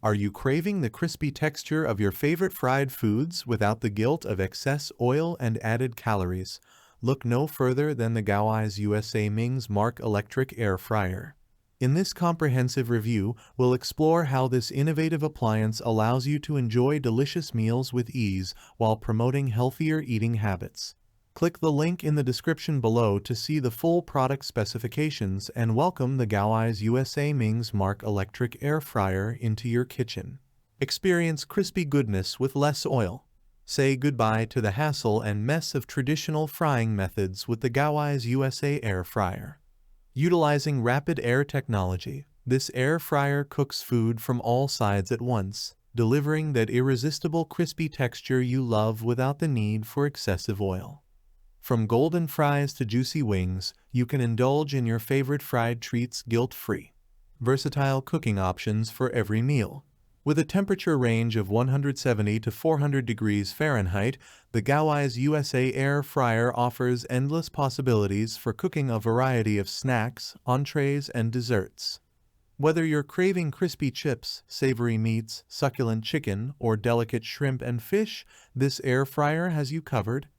Are you craving the crispy texture of your favorite fried foods without the guilt of excess oil and added calories? Look no further than the GoWISE USA Ming's Mark Electric Air Fryer. In this comprehensive review, we'll explore how this innovative appliance allows you to enjoy delicious meals with ease while promoting healthier eating habits. Click the link in the description below to see the full product specifications and welcome the GoWISE USA Ming's Mark Electric Air Fryer into your kitchen. Experience crispy goodness with less oil. Say goodbye to the hassle and mess of traditional frying methods with the GoWISE USA Air Fryer. Utilizing rapid air technology, this air fryer cooks food from all sides at once, delivering that irresistible crispy texture you love without the need for excessive oil. From golden fries to juicy wings, you can indulge in your favorite fried treats guilt-free. Versatile cooking options for every meal. With a temperature range of 170 to 400 degrees Fahrenheit, the GoWISE USA Air Fryer offers endless possibilities for cooking a variety of snacks, entrees, and desserts. Whether you're craving crispy chips, savory meats, succulent chicken, or delicate shrimp and fish, this air fryer has you covered.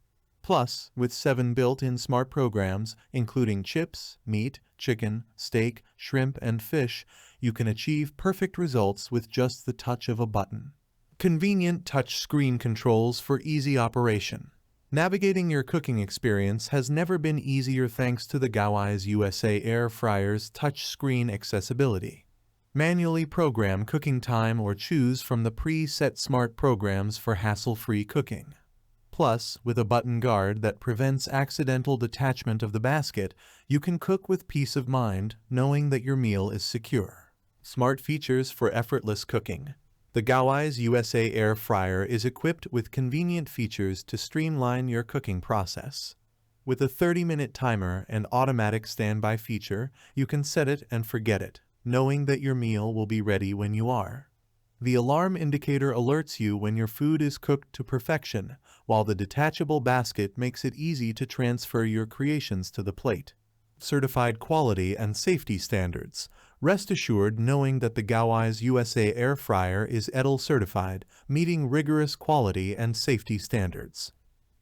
Plus, with 7 built-in smart programs, including chips, meat, chicken, steak, shrimp, and fish, you can achieve perfect results with just the touch of a button. Convenient touch screen controls for easy operation. Navigating your cooking experience has never been easier thanks to the GoWISE USA Air Fryer's touch screen accessibility. Manually program cooking time or choose from the pre-set smart programs for hassle-free cooking. Plus, with a button guard that prevents accidental detachment of the basket, you can cook with peace of mind, knowing that your meal is secure. Smart features for effortless cooking. The GoWISE USA Air Fryer is equipped with convenient features to streamline your cooking process. With a 30-minute timer and automatic standby feature, you can set it and forget it, knowing that your meal will be ready when you are. The alarm indicator alerts you when your food is cooked to perfection, while the detachable basket makes it easy to transfer your creations to the plate. Certified quality and safety standards. Rest assured knowing that the GoWISE USA Air Fryer is EDAL certified, meeting rigorous quality and safety standards.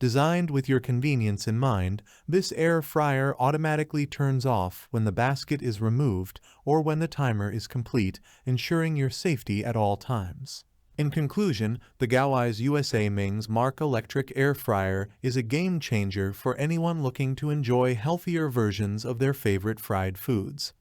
Designed with your convenience in mind, this air fryer automatically turns off when the basket is removed or when the timer is complete, ensuring your safety at all times. In conclusion, the GoWISE USA Ming's Mark Electric Air Fryer is a game changer for anyone looking to enjoy healthier versions of their favorite fried foods.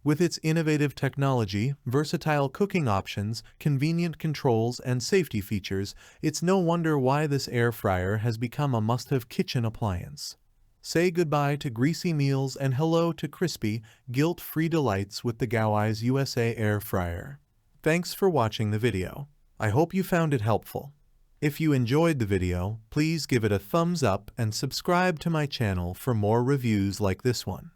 With its innovative technology, versatile cooking options, convenient controls, and safety features, it's no wonder why this air fryer has become a must-have kitchen appliance. Say goodbye to greasy meals and hello to crispy, guilt-free delights with the GoWISE USA Air Fryer. Thanks for watching the video. I hope you found it helpful. If you enjoyed the video, please give it a thumbs up and subscribe to my channel for more reviews like this one.